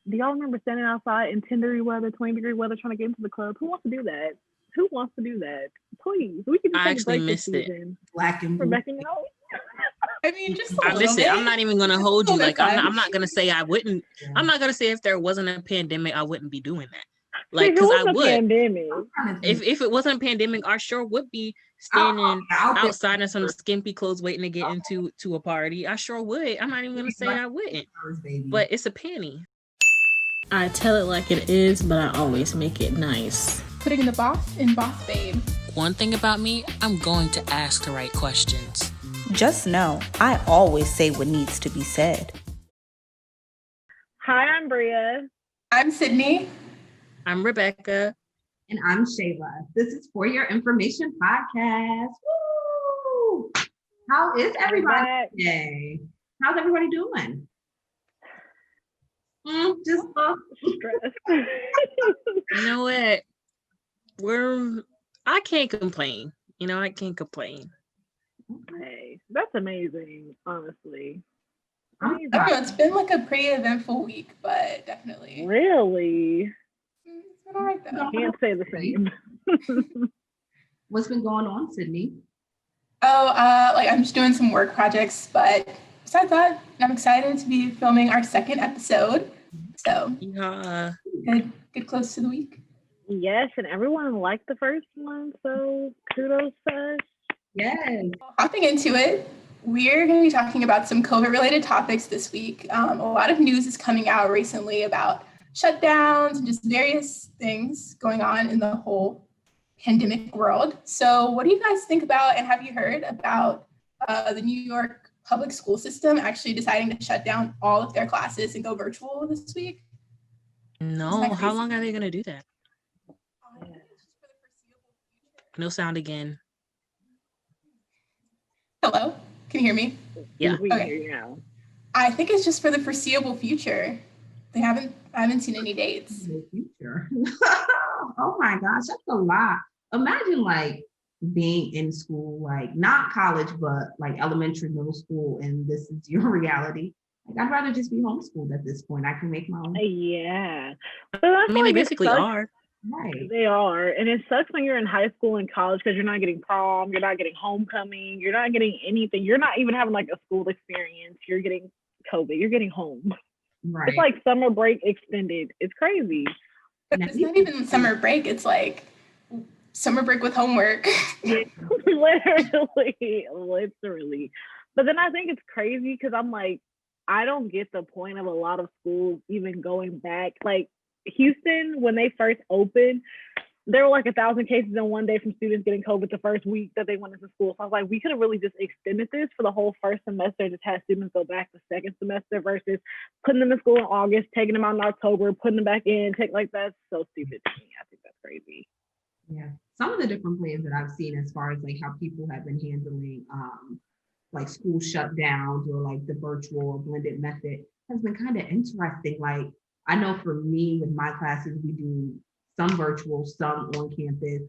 Do y'all remember standing outside in 10-degree weather, 20-degree weather, trying to get into the club? Who wants to do that? Who wants to do that? Please, we can just I take a actually break this missed it. season. Black and blue. Rebecca, you know? I mean, just a I little miss bit. it. I'm not even gonna hold you. Little Like bit fun. I'm not gonna say I wouldn't. Yeah. I'm not gonna say if there wasn't a pandemic, I wouldn't be doing that. See, Like, if it because I wasn't a would. pandemic, I'm trying to think. If it wasn't a pandemic, I sure would be I'll standing be out there. outside in some skimpy clothes waiting to get into a party. I sure would. I'm not even gonna say I wouldn't. Baby. But it's a panty. I tell it like it is, but I always make it nice. Putting the boss in boss babe. One thing about me, I'm going to ask the right questions. Just know, I always say what needs to be said. hi, I'm Bria. I'm Sydney. I'm Rebecca. And I'm Shayla. This is For Your Information podcast. Woo! How is everybody today? How's everybody doing? Just Stressed. You know what? I can't complain. I can't complain. Hey, that's amazing, honestly. I don't know, it's been like a pretty eventful week, but definitely. Really? It's been all right though. Can't say the same. What's been going on, Sydney? Like I'm just doing some work projects, but besides that, I'm excited to be filming our second episode. So Yeah. get close to the week. Yes, and everyone liked the first one, so kudos to us. Yes. Hopping into it, we're going to be talking about some COVID-related topics this week. A lot of news is coming out recently about shutdowns and just various things going on in the whole pandemic world. So what do you guys think about, and have you heard about the New York public school system actually deciding to shut down all of their classes and go virtual this week? No, how long are they going to do that? No sound again. Hello? Can you hear me? Yeah. We can Okay. hear you now. I think it's just for the foreseeable future. I haven't seen any dates. The future. Oh my gosh, that's a lot. Imagine like being in school, like not college, but like elementary, middle school, and this is your reality. Like I'd rather just be homeschooled at this point. I can make my own. Yeah. But I I mean, they basically are. Right. They are. And it sucks when you're in high school and college because you're not getting prom, you're not getting homecoming, you're not getting anything. You're not even having like a school experience. You're getting COVID. You're getting home. Right. It's like summer break extended. It's crazy. But it's not even summer break. It's like summer break with homework. Literally. But then I think it's crazy because I'm like, I don't get the point of a lot of schools even going back. Like Houston, when they first opened, there were like 1,000 cases in one day from students getting COVID the first week that they went into school. So I was like, we could have really just extended this for the whole first semester, just had students go back the second semester versus putting them in school in August, taking them out in October, putting them back in. Like, that's so stupid to me. I think that's crazy. Yeah. Some of the different plans that I've seen as far as like how people have been handling like school shutdowns or like the virtual or blended method has been kind of interesting. Like I know for me with my classes, we do some virtual, some on campus.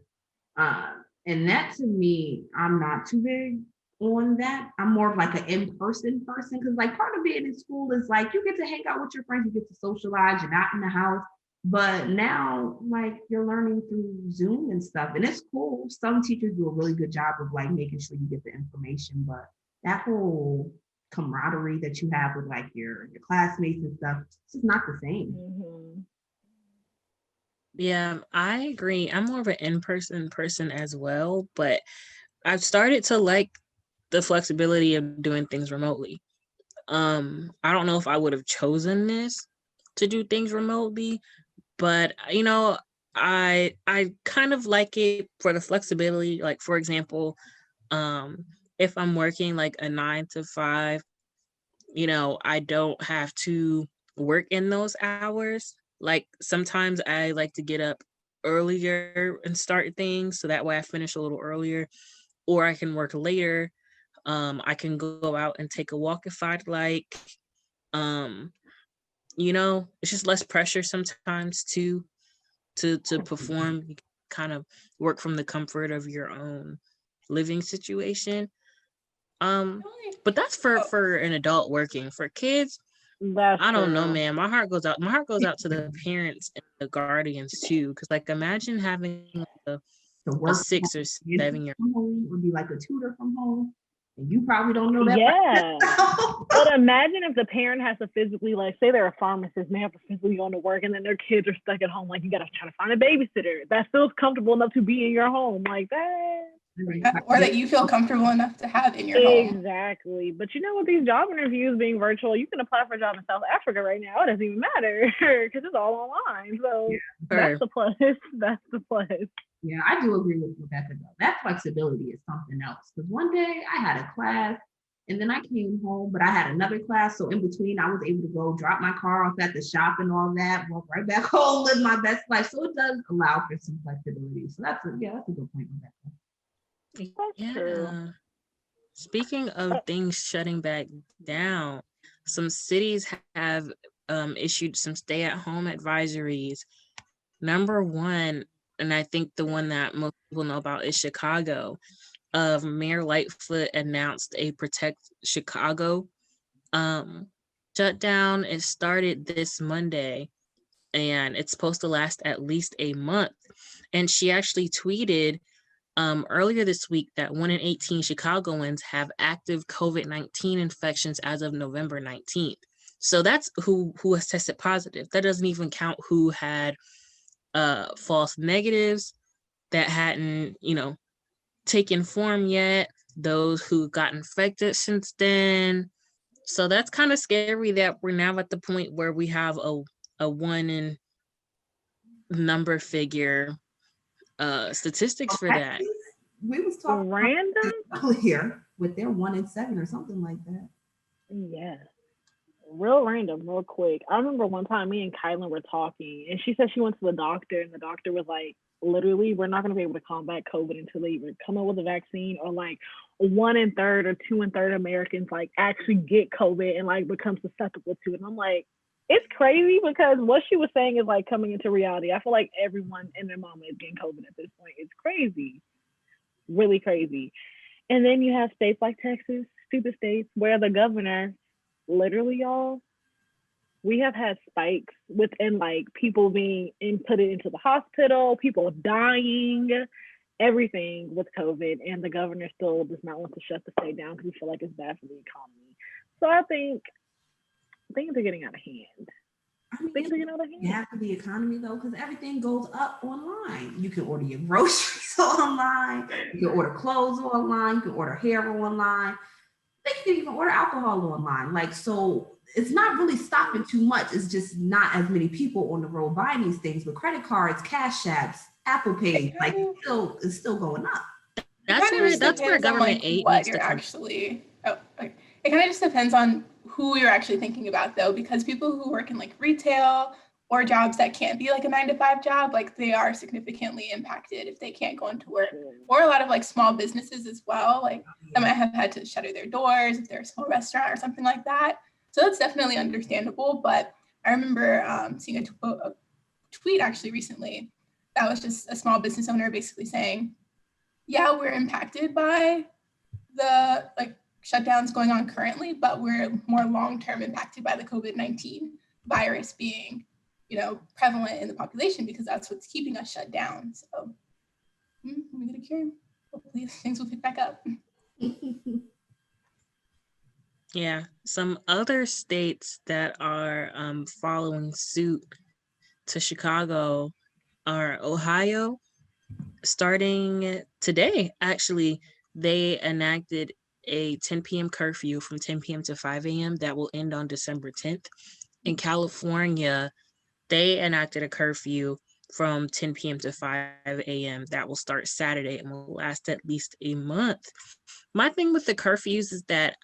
And that to me, I'm not too big on that. I'm more of like an in-person person because like part of being in school is like you get to hang out with your friends, you get to socialize, you're not in the house. But now like you're learning through Zoom and stuff and it's cool. Some teachers do a really good job of like making sure you get the information, but that whole camaraderie that you have with like your classmates and stuff, it's just not the same. Mm-hmm. Yeah, I agree. I'm more of an in-person person as well, but I've started to like the flexibility of doing things remotely. I don't know if I would have chosen this to do things remotely, but I kind of like it for the flexibility. Like for example, if I'm working like a 9 to 5, I don't have to work in those hours. Like sometimes I like to get up earlier and start things so that way I finish a little earlier, or I can work later. I can go out and take a walk if I'd like. It's just less pressure sometimes to perform. You kind of work from the comfort of your own living situation. But that's for an adult working. For kids, That's I don't know, true. man. My heart goes out. My heart goes out to the parents and the guardians too, because like imagine having a, To a work from 6 or home, get 7 year. from home, or be like a tutor from home, and you probably don't know that. Yeah. But imagine if the parent has to physically, like, say they're a pharmacist and they have to physically go to work, and then their kids are stuck at home. Like, you got to try to find a babysitter that feels comfortable enough to be in your home. Like that. Or that you feel comfortable enough to have in your home. Exactly. But you know, with these job interviews being virtual, you can apply for a job in South Africa right now. It doesn't even matter because it's all online. So that's the plus. That's the plus. Yeah, I do agree with Rebecca though. That flexibility is something else. Because one day I had a class and then I came home, but I had another class. So in between, I was able to go drop my car off at the shop and all that, walk right back home, live my best life. So it does allow for some flexibility. So that's a good point, Rebecca. That's true. Speaking of things shutting back down, some cities have issued some stay-at-home advisories. Number one, and I think the one that most people know about is Chicago. Mayor Lightfoot announced a Protect Chicago shutdown. It started this Monday, and it's supposed to last at least a month. And she actually tweeted earlier this week that 1 in 18 Chicagoans have active COVID-19 infections as of November 19th. So that's who has tested positive. That doesn't even count who had false negatives that hadn't, taken form yet, those who got infected since then. So that's kind of scary that we're now at the point where we have a 1 in number figure statistics for that. We was talking random earlier with their 1 in 7 or something like that. Yeah. Real random, real quick. I remember one time me and Kylan were talking, and she said she went to the doctor, and the doctor was like, literally, we're not going to be able to combat COVID until they either come up with a vaccine, or like 1 in 3rd or 2 in 3rd Americans like actually get COVID and like become susceptible to it. And I'm like, it's crazy because what she was saying is like coming into reality. I feel like everyone and their mama is getting COVID at this point. It's crazy, really crazy. And then you have states like Texas, stupid states, where the governor, literally, y'all, we have had spikes within like people being inputted into the hospital, people dying, everything with COVID, and the governor still does not want to shut the state down because we feel like it's bad for the economy. So I think things are getting out of hand. Things are getting out of hand. Yeah, for the economy though, because everything goes up online. You can order your groceries online. You can order clothes online. You can order hair online. You can even order alcohol online. Like, so it's not really stopping too much. It's just not as many people on the road buying these things. But credit cards, Cash Apps, Apple Pay, like it's still going up. That's where government aid needs to come. It kind of just depends on who you're actually thinking about though, because people who work in like retail or jobs that can't be like a 9-to-5 job, like they are significantly impacted if they can't go into work. Or a lot of like small businesses as well, like they might have had to shutter their doors if they're a small restaurant or something like that. So that's definitely understandable. But I remember seeing a tweet actually recently that was just a small business owner basically saying, yeah, we're impacted by the like shutdowns going on currently, but we're more long-term impacted by the COVID-19 virus being, prevalent in the population because that's what's keeping us shut down. So we get a cure. Hopefully things will pick back up. Yeah, some other states that are following suit to Chicago are Ohio. Starting today, actually, they enacted a 10 p.m. curfew from 10 p.m. to 5 a.m. that will end on December 10th. In California, they enacted a curfew from 10 p.m. to 5 a.m. that will start Saturday and will last at least a month. My thing with the curfews is that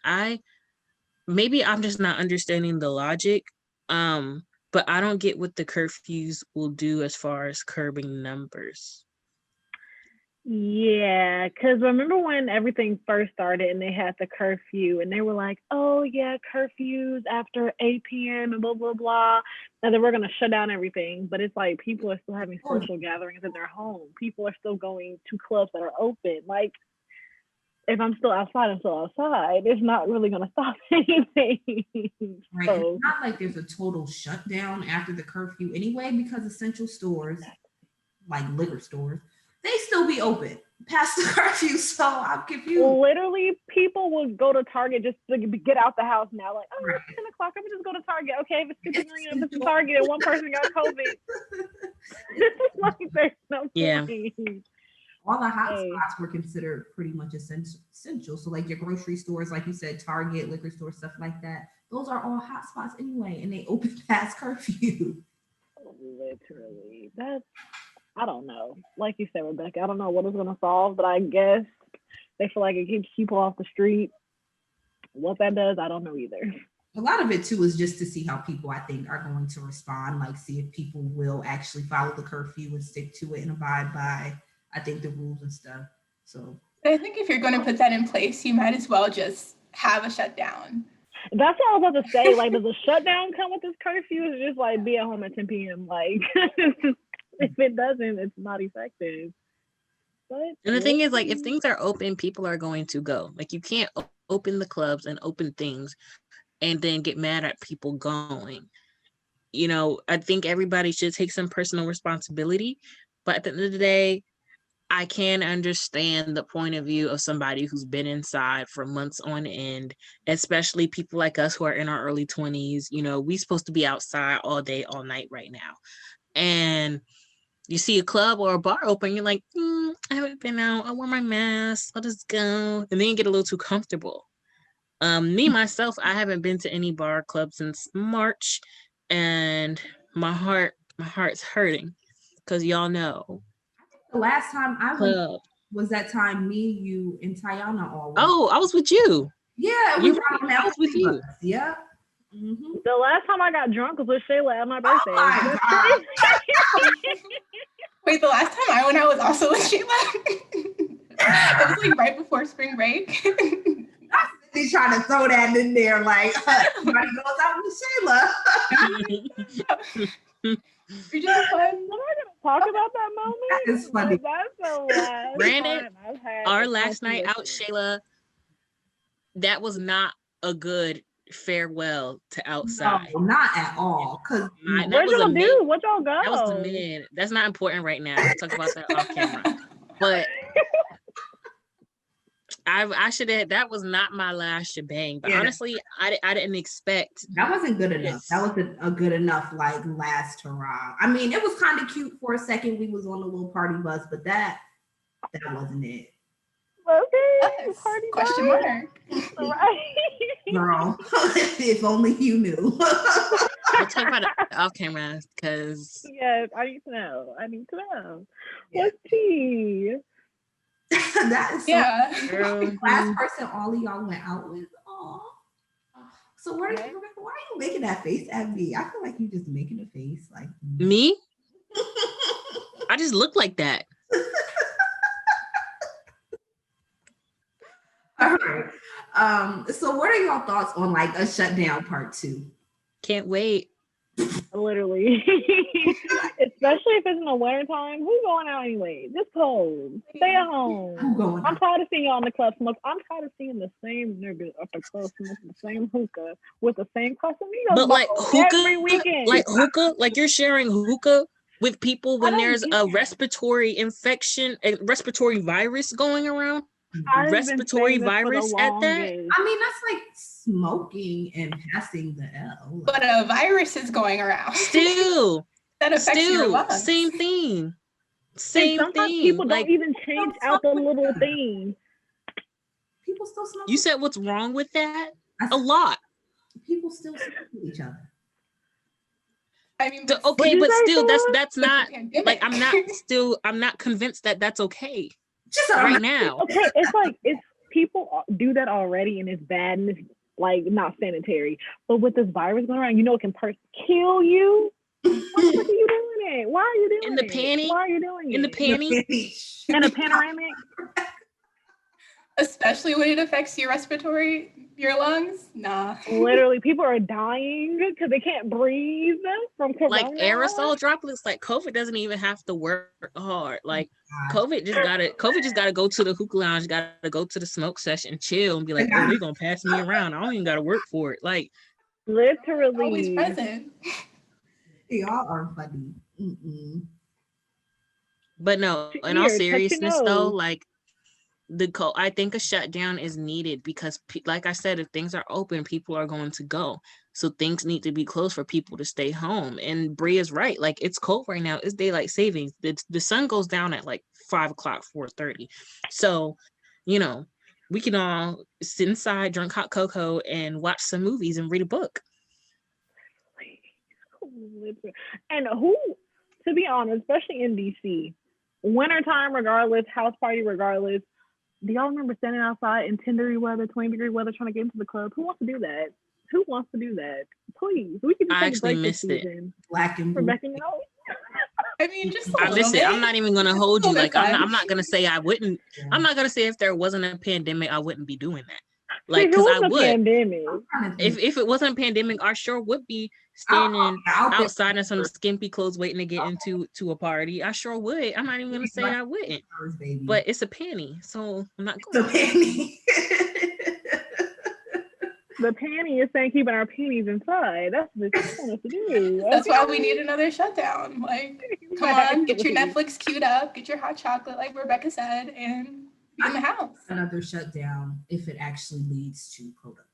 maybe I'm just not understanding the logic, but I don't get what the curfews will do as far as curbing numbers. Yeah, because remember when everything first started and they had the curfew and they were like, oh yeah, curfews after 8 p.m. and blah, blah, blah. And then we're going to shut down everything. But it's like people are still having social gatherings in their home. People are still going to clubs that are open. Like, if I'm still outside, I'm still outside. It's not really gonna stop anything. Right. So, It's not like there's a total shutdown after the curfew anyway, because essential stores, like liquor stores, they still be open past the curfew. So I'm confused. literally, people would go to Target just to get out the house now. Like, oh, it's 10 o'clock. I'm just go to Target. Okay, if it's 50 million, if it's Target and one person got COVID, it's like there's no point. All the hot spots were considered pretty much essential. So like your grocery stores, like you said, Target, liquor stores, stuff like that. Those are all hot spots anyway, and they open past curfew. Literally, I don't know. Like you said, Rebecca, I don't know what it's gonna solve, but I guess they feel like it keeps people off the street. What that does, I don't know either. A lot of it too is just to see how people, I think, are going to respond. Like, see if people will actually follow the curfew and stick to it and abide by, I think, the rules and stuff. So I think if you're going to put that in place, you might as well just have a shutdown. That's what I was about to say. Like, does a shutdown come with this curfew? It's just like be at home at 10 p.m. Like, if it doesn't, it's not effective. But and the thing is, like, if things are open, people are going to go. Like, you can't open the clubs and open things and then get mad at people going. You know, I think everybody should take some personal responsibility. But at the end of the day, I can understand the point of view of somebody who's been inside for months on end, especially people like us who are in our early 20s. You know, we're supposed to be outside all day, all night right now. And you see a club or a bar open, you're like, I haven't been out. I wore my mask. Let us go. And then you get a little too comfortable. Me, myself, I haven't been to any bar club since March. And my heart's hurting because y'all know. The last time I went was that time me, you, and Tayana all went. Oh, I was with you. Yeah, I was with you. Yeah. Mm-hmm. The last time I got drunk was with Shayla at my birthday. Oh my God. Wait, the last time I went out was also with Sheila. It was like right before spring break. He's trying to throw that in there, like everybody goes out with Shayla. You're just fun. Am I gonna talk about that moment? That is funny. That's the last Granted, time I've had our last night out, Shayla, that was not a good farewell to outside. No, not at all. Because what y'all do? What y'all go? That was the mid. That's not important right now. We'll talk about that off camera. But I should have. That was not my last shebang. But honestly, I didn't expect. That wasn't good enough. That wasn't a good enough like last hurrah. I mean, it was kind of cute for a second. We was on a little party bus, but that wasn't it. Okay. Party question mark. Right. Girl, if only you knew. We'll talk about it off camera because. Yes, I need to know. Yeah. What's tea? That is the last person all of y'all went out with. Aww. So why are you making that face at me? I feel like you just making a face like me. I just look like that. All right. So what are y'all thoughts on like a shutdown part 2? Can't wait. Literally. Especially if it's in the winter time. Who's going out anyway? It's cold. Stay at home. I'm tired of seeing y'all in the club smoke. I'm tired of seeing the same niggas at the club smoking the same hookah with the same Casamigos. But like hookah every weekend. Like you're sharing hookah with people when there's a respiratory infection, a respiratory virus going around. Respiratory virus at that. I mean, that's like smoking and passing the L. But a virus is going around. Still. That affects your lungs. Same thing. Sometimes people don't even change out the little thing. People still smoke. You said what's wrong with that? A lot. People still smoke with each other. I mean, okay, but still, that's not like I'm not convinced that that's okay. Just right now. Okay, it's like if people do that already and it's bad and it's like not sanitary. But with this virus going around, you know it can kill you. Why are you doing it? Why are you doing it? In the panty? Why are you doing it? In the panty? In a panoramic? Especially when it affects your respiratory your lungs? Nah. Literally, people are dying because they can't breathe from corona. Like aerosol droplets, like COVID doesn't even have to work hard. Like COVID just gotta go to the hookah lounge, gotta go to the smoke session, chill, and be like, oh, they're gonna pass me around. I don't even gotta work for it. Like literally Always present. Y'all are funny. Mm-mm. But no, in all Here, touch your seriousness though, nose. like I think a shutdown is needed because like I said, if things are open, people are going to go. So things need to be closed for people to stay home. And Brie is right. Like it's cold right now. It's daylight savings. The sun goes down at like 5 o'clock, 4:30. So, you know, we can all sit inside, drink hot cocoa, and watch some movies and read a book. And who, to be honest, especially in DC, wintertime regardless, house party regardless, do y'all remember standing outside in 10-degree weather, 20-degree weather trying to get into the club? Who wants to do that? Who wants to do that? Please, we can just I take a break actually this missed it. season. Black and blue. Rebecca, no. I mean, just a I little miss it. bit. I'm not even gonna hold you. Little Like bit I'm fun. not gonna say I wouldn't. Yeah. I'm not gonna say if there wasn't a pandemic, I wouldn't be doing that. See, Like, if it because was I a would. pandemic, If it wasn't a pandemic, I sure would be standing outside in some skimpy clothes waiting to get into a party. I sure would. I'm not even gonna say I wouldn't. But it's a panty, so I'm not going. The panty. the panty is saying keeping our panties inside. That's what they want us to do. That's why we need another shutdown. Like, come on, get your Netflix queued up, get your hot chocolate, like Rebecca said, and be in the house. Another shutdown if it actually leads to productivity.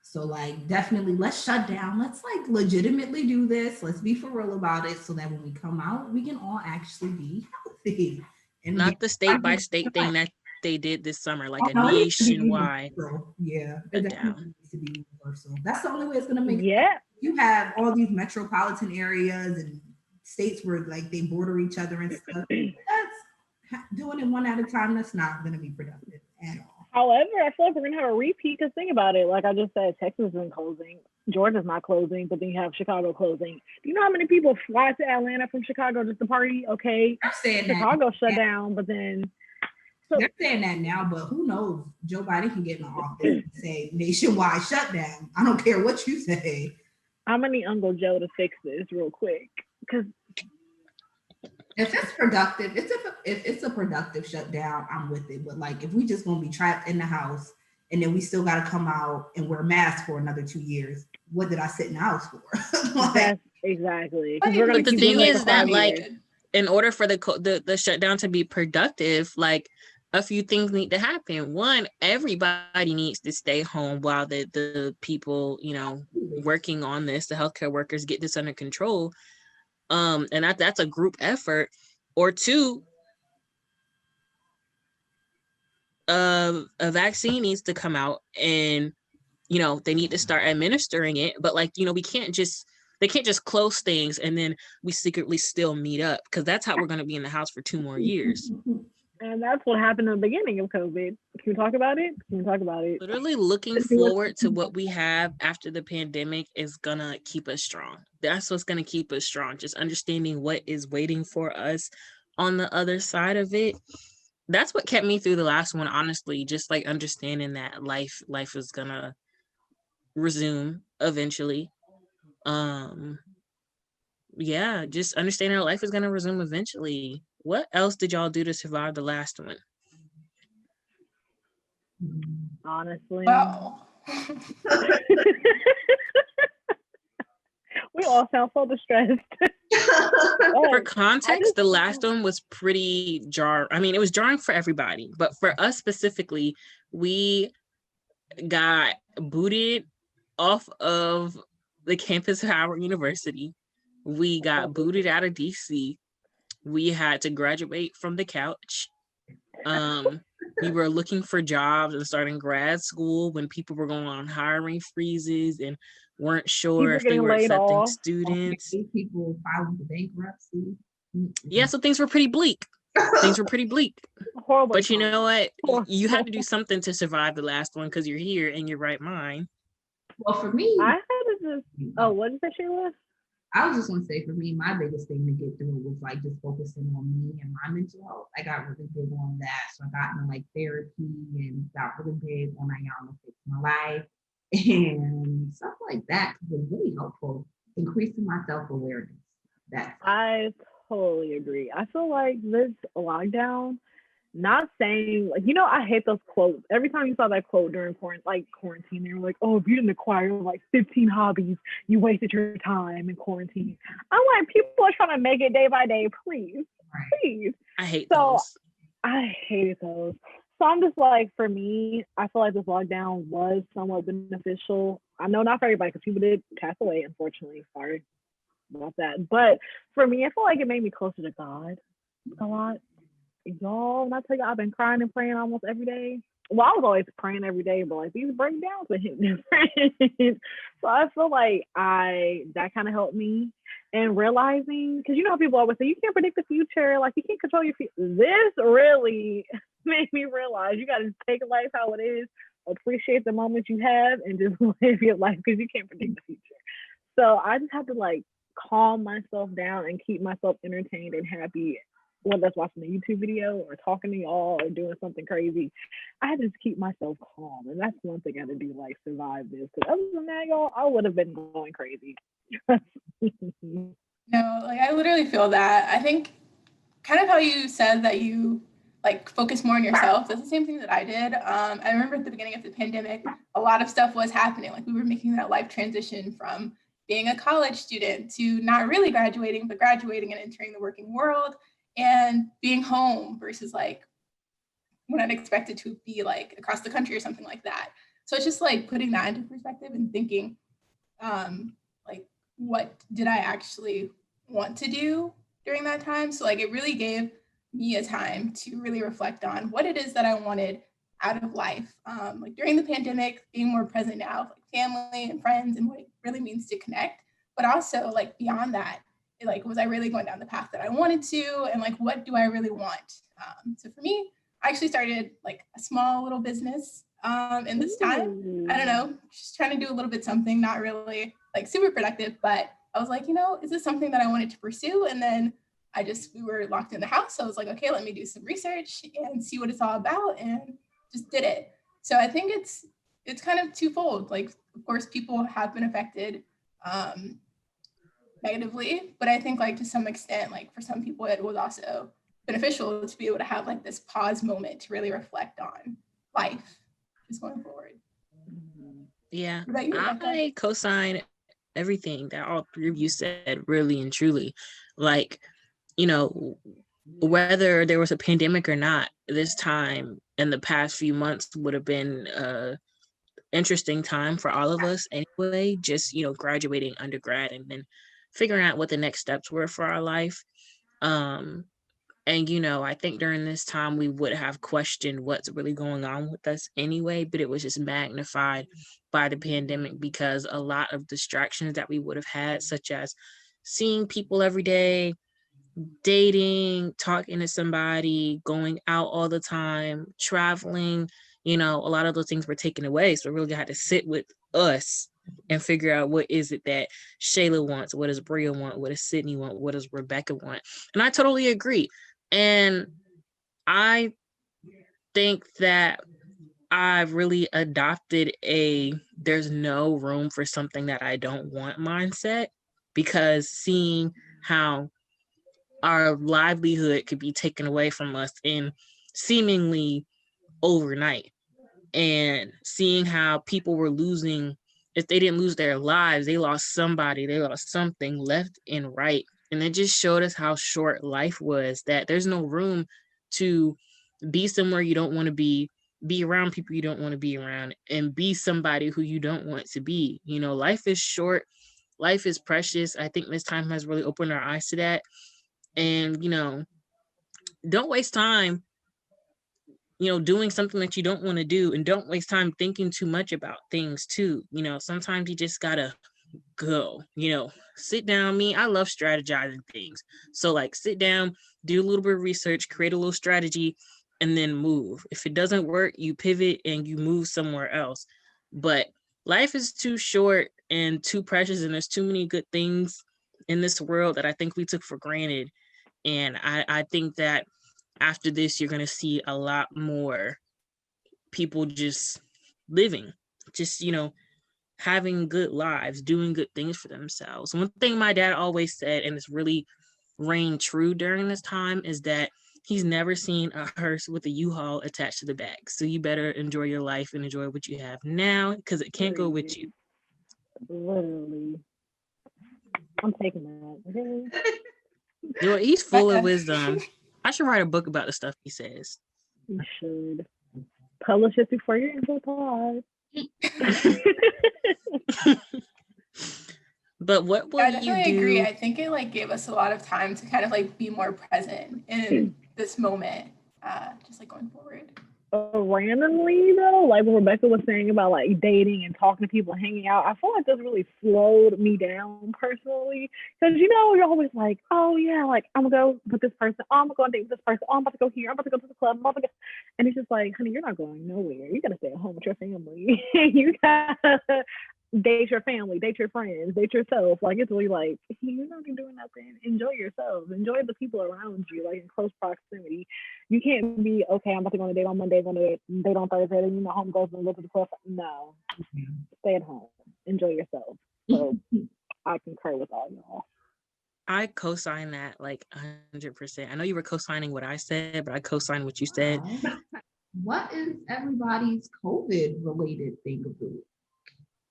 So like definitely let's shut down. Let's like legitimately do this. Let's be for real about it so that when we come out, we can all actually be healthy. And Not the state by state thing that they did this summer, like a nationwide. Yeah, it definitely shutdown. needs to be universal. That's the only way it's gonna make sense. Yeah. You have all these metropolitan areas and states where like they border each other and stuff. That's doing it one at a time. That's not going to be productive at all. However, I feel like we're going to have a repeat because think about it. Like I just said, Texas isn't closing. Georgia's not closing, but then you have Chicago closing. Do you know how many people fly to Atlanta from Chicago just to party? Okay. They're saying Chicago that, shut down, but then. So, they're saying that now, but who knows? Joe Biden can get in the office and say nationwide shutdown. I don't care what you say. I'm going to need Uncle Joe to fix this real quick because if it's productive, if it's a productive shutdown, I'm with it. But like, if we just gonna be trapped in the house and then we still got to come out and wear masks for another 2 years, what did I sit in the house for? That's exactly. But the thing is that like, in order for the shutdown to be productive, like a few things need to happen. One, everybody needs to stay home while the people, you know, working on this, the healthcare workers get this under control. And that's a group effort. Or two, a vaccine needs to come out and, you know, they need to start administering it. But like, you know, they can't just close things and then we secretly still meet up because that's how we're going to be in the house for 2 more years. And that's what happened in the beginning of COVID. Can we talk about it? Literally looking forward to what we have after the pandemic is gonna keep us strong. That's what's gonna keep us strong. Just understanding what is waiting for us on the other side of it. That's what kept me through the last one, honestly. Just like understanding that life is gonna resume eventually. Yeah, just understanding that life is gonna resume eventually. What else did y'all do to survive the last one? Honestly. Wow. We all sound so distressed. For context, the last one was pretty jarring. I mean, it was jarring for everybody, but for us specifically, we got booted off of the campus of Howard University. We got booted out of DC. We had to graduate from the couch. We were looking for jobs and starting grad school when people were going on hiring freezes and weren't sure if they were accepting students. People filing for bankruptcy. Yeah, so things were pretty bleak. Horrible. But you know what? You had to do something to survive the last one because you're here in your right mind. Well, for me, I had to just. Oh, what did you say, Sheila? I was just gonna say, for me, my biggest thing to get through was like just focusing on me and my mental health. I got really big on that. So I got into like therapy and got really big on like how to fix my life and stuff like that. It was really helpful, increasing my self-awareness. That's I totally agree. I feel like this lockdown, not saying like, I hate those quotes. Every time you saw that quote during quarantine, they were like, "Oh, if you didn't acquire like 15 hobbies, you wasted your time in quarantine." I'm like, people are trying to make it day by day. Please, please. I hate So those. I hated those. So I'm just like, for me, I feel like this lockdown was somewhat beneficial. I know not for everybody, because people did pass away, unfortunately. Sorry about that. But for me, I feel like it made me closer to God a lot. Y'all, when I tell you, I've been crying and praying almost every day. Well, I was always praying every day, but like these breakdowns were hitting different. So I feel like that kind of helped me. And realizing, because how people always say you can't predict the future, like you can't control your future. This really made me realize you got to take life how it is, appreciate the moments you have, and just live your life, because you can't predict the future. So I just have to like calm myself down and keep myself entertained and happy, whether that's watching a YouTube video or talking to y'all or doing something crazy. I had to just keep myself calm. And that's one thing I had to do, like survive this. Because other than that, y'all, I would have been going crazy. No, like I literally feel that. I think kind of how you said that you like focus more on yourself. That's the same thing that I did. I remember at the beginning of the pandemic, a lot of stuff was happening. Like we were making that life transition from being a college student to not really graduating, but graduating and entering the working world, and being home versus like when I'd expected to be like across the country or something like that. So it's just like putting that into perspective and thinking, like, what did I actually want to do during that time? So like it really gave me a time to really reflect on what it is that I wanted out of life. Like during the pandemic, being more present now, like family and friends, and what it really means to connect. But also like beyond that, like, was I really going down the path that I wanted to? And like, what do I really want? So for me, I actually started like a small little business in this time. I don't know, just trying to do a little bit something, not really like super productive, but I was like, is this something that I wanted to pursue? And then we were locked in the house. So I was like, okay, let me do some research and see what it's all about, and just did it. So I think it's kind of twofold. Like, of course, people have been affected negatively, but I think like to some extent, like for some people, it was also beneficial to be able to have like this pause moment to really reflect on life just going forward. Yeah, I co-sign everything that all three of you said, really and truly. Like, whether there was a pandemic or not, this time in the past few months would have been interesting time for all of us anyway, just graduating undergrad and then figuring out what the next steps were for our life. And I think during this time we would have questioned what's really going on with us anyway, but it was just magnified by the pandemic, because a lot of distractions that we would have had, such as seeing people every day, dating, talking to somebody, going out all the time, traveling, a lot of those things were taken away. So we really had to sit with us and figure out what is it that Shayla wants, what does Bria want, what does Sydney want, what does Rebecca want. And I totally agree. And I think that I've really adopted there's no room for something that I don't want mindset, because seeing how our livelihood could be taken away from us in seemingly overnight, and seeing how people were losing, if they didn't lose their lives, they lost somebody, they lost something left and right. And it just showed us how short life was, that there's no room to be somewhere you don't want to be around people you don't want to be around, and be somebody who you don't want to be. Life is short, life is precious. I think this time has really opened our eyes to that. And, don't waste time, doing something that you don't want to do, and don't waste time thinking too much about things too. Sometimes you just gotta go, sit down. I love strategizing things. So like sit down, do a little bit of research, create a little strategy, and then move. If it doesn't work, you pivot and you move somewhere else. But life is too short and too precious, and there's too many good things in this world that I think we took for granted. And I think that after this, you're going to see a lot more people just living, just, having good lives, doing good things for themselves. One thing my dad always said, and it's really reigned true during this time, is that he's never seen a hearse with a U-Haul attached to the back. So you better enjoy your life and enjoy what you have now, because it can't go with you. Literally. I'm taking that. Yo, he's full of wisdom. I should write a book about the stuff he says. You should. Publish it before you enter pod. But what will I you definitely do? agree. I think it gave us a lot of time to kind of be more present in this moment, just going forward. Randomly though, like what Rebecca was saying about dating and talking to people and hanging out, I feel like this really slowed me down personally, because you're always like, oh yeah, I'm gonna go with this person, oh, I'm gonna go on a date with this person, oh, I'm about to go here, I'm about to go to the club, and it's just like, honey, you're not going nowhere. You gotta stay at home with your family. You gotta date your family, date your friends, date yourself. It's really you're not doing nothing. Enjoy yourself. Enjoy the people around you, in close proximity. You can't be, okay, I'm about to go on a date on Monday, going to date on Thursday, then home goes and go to the club. No. Stay at home. Enjoy yourself. So I concur with all y'all. I co-sign that 100%. I know you were co-signing what I said, but I co-sign what you said. What is everybody's COVID related thing of the week?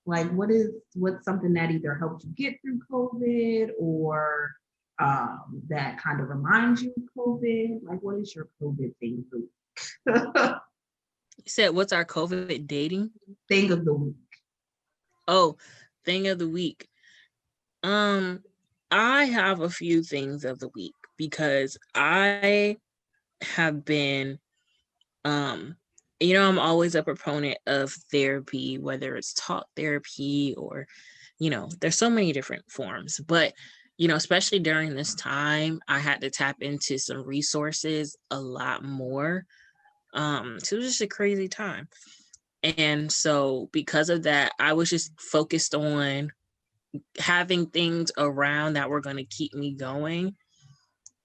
What's something that either helped you get through COVID or that kind of reminds you of COVID? What is your COVID thing of the week? You said, what's our COVID dating thing of the week? Oh, thing of the week. I have a few things of the week because I have been, I'm always a proponent of therapy, whether it's talk therapy or, there's so many different forms, but, especially during this time, I had to tap into some resources a lot more. So it was just a crazy time. And so because of that, I was just focused on having things around that were going to keep me going,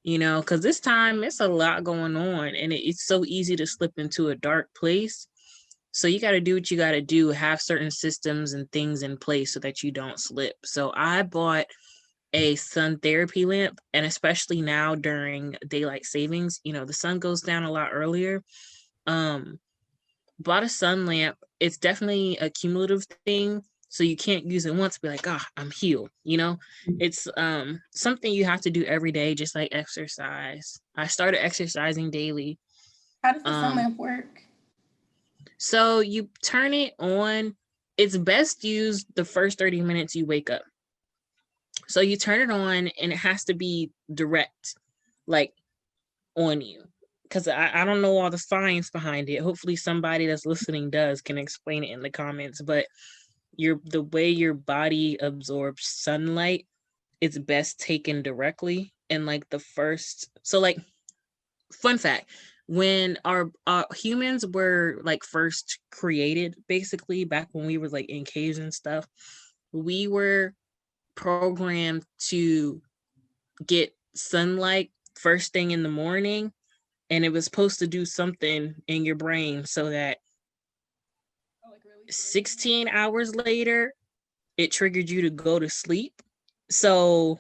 because this time it's a lot going on and it's so easy to slip into a dark place. So you got to do what you got to do, have certain systems and things in place so that you don't slip. So I bought a sun therapy lamp, and especially now during daylight savings, the sun goes down a lot earlier. Bought a sun lamp. It's definitely a cumulative thing. So you can't use it once, be like, I'm healed. It's something you have to do every day, just like exercise. I started exercising daily. How does the sun lamp work? So you turn it on. It's best used the first 30 minutes you wake up. So you turn it on and it has to be direct, on you. Because I don't know all the science behind it. Hopefully somebody that's listening can explain it in the comments. But the way your body absorbs sunlight, it's best taken directly. And fun fact, when our humans were first created, basically back when we were in caves and stuff, we were programmed to get sunlight first thing in the morning, and it was supposed to do something in your brain so that 16 hours later it triggered you to go to sleep. So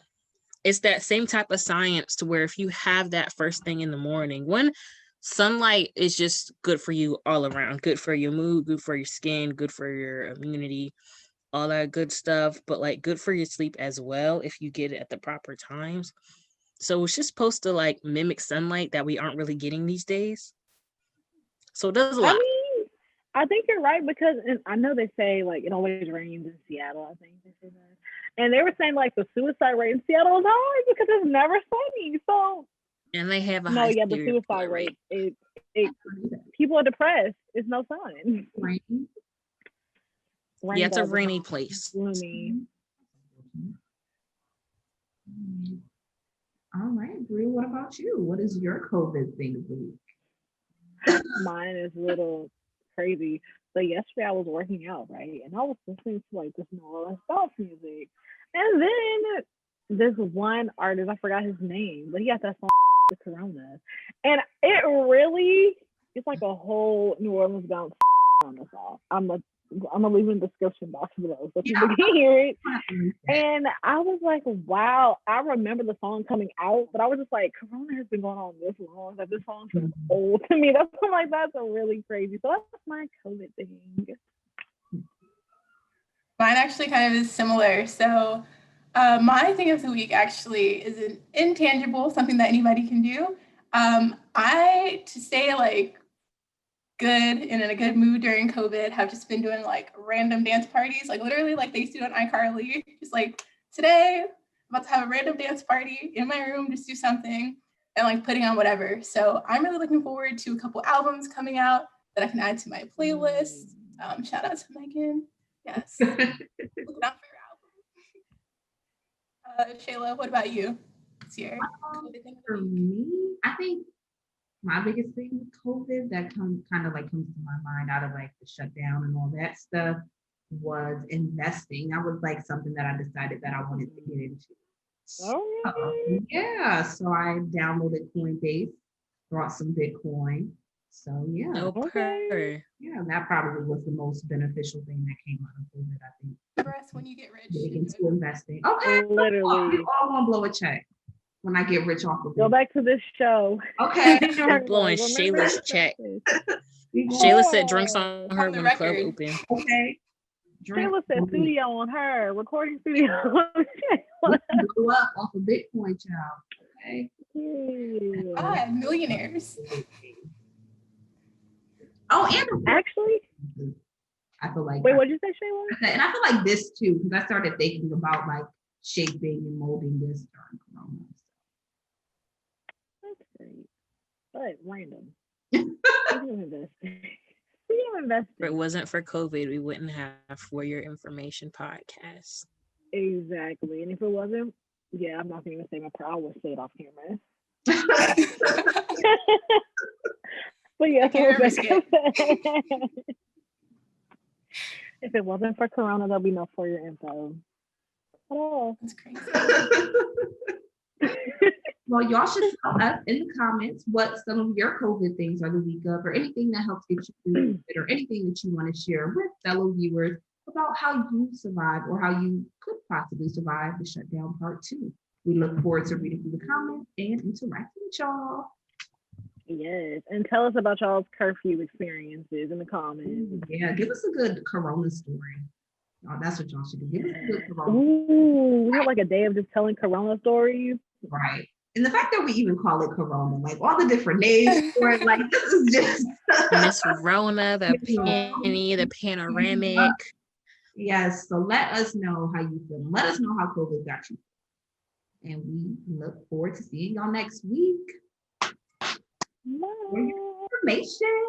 it's that same type of science to where if you have that first thing in the morning, when sunlight is just good for you all around, good for your mood, good for your skin, good for your immunity, all that good stuff, but good for your sleep as well if you get it at the proper times. So it's just supposed to mimic sunlight that we aren't really getting these days. So it does a lot. I think you're right, because I know they say it always rains in Seattle. I think they say that, and they were saying the suicide rate in Seattle is high because it's never sunny. So and they have the suicide rate. It people are depressed. It's no sun. Rain. Yeah, it's a rainy place. Gloomy. All right, Brie, what about you? What is your COVID thing of the week? Mine is a little crazy. So yesterday I was working out, right? And I was listening to this New Orleans bounce music. And then this one artist, I forgot his name, but he got that song the Corona. And it really, it's like a whole New Orleans bounce on the song. I'm gonna leave in the description box below so people can hear it. And I was like, wow, I remember the song coming out, but I was just like, Corona has been going on this long, that this song feels old to me. That's I'm like, that's a really crazy. So that's my COVID thing. Mine actually kind of is similar. So my thing of the week actually is an intangible, something that anybody can do. To stay like good and in a good mood during COVID, have just been doing like random dance parties, like literally like they used to do on iCarly. Just like today, I'm about to have a random dance party in my room, just do something and like putting on whatever. So I'm really looking forward to a couple albums coming out that I can add to my playlist. Shout out to Megan. Yes. Looking out for your album. Shayla, what about you? What's your COVID thing? For me, I think my biggest thing with COVID that comes to my mind out of like the shutdown and all that stuff was investing. That was like something that I decided that I wanted to get into. Yeah, so I downloaded Coinbase, brought some Bitcoin. So yeah, yeah, that probably was the most beneficial thing that came out of COVID, I think. Press when you get rich. Into investing. Okay, literally. We all want to blow a check when I get rich off of it. Go back to this show. Okay. We're blowing Shayla's check. Shayla said drinks on her when the club open. Okay. Shayla said studio on her, recording studio on Shayla. Go up off of Bitcoin, child. Okay. Millionaires. Oh, and actually, I feel like. Wait, what did you say, Shayla? And I feel like this too, because I started thinking about like shaping and molding this during Corona. That's great, but random. If it wasn't for COVID, we wouldn't have For Your Information podcast. Exactly, and if it wasn't, yeah, I'm not going to say my prayer. I will say it off camera. But yeah, if it wasn't for Corona, there'll be no For Your Info. Oh, that's crazy. Well, y'all should tell us in the comments what some of your COVID things are the week of, or anything that helps get you through it, or anything that you want to share with fellow viewers about how you survived or how you could possibly survive the shutdown part 2. We look forward to reading through the comments and interacting with y'all. Yes, and tell us about y'all's curfew experiences in the comments. Yeah, give us a good Corona story. Oh, that's what y'all should do. Give us a good Corona. Ooh, we have like a day of just telling Corona stories. Right. And the fact that we even call it Corona, like all the different names for it, like this is just Miss Rona, the Penny, the Panoramic. Yes, so let us know how you feel. Let us know how COVID got you. And we look forward to seeing y'all next week. For your information.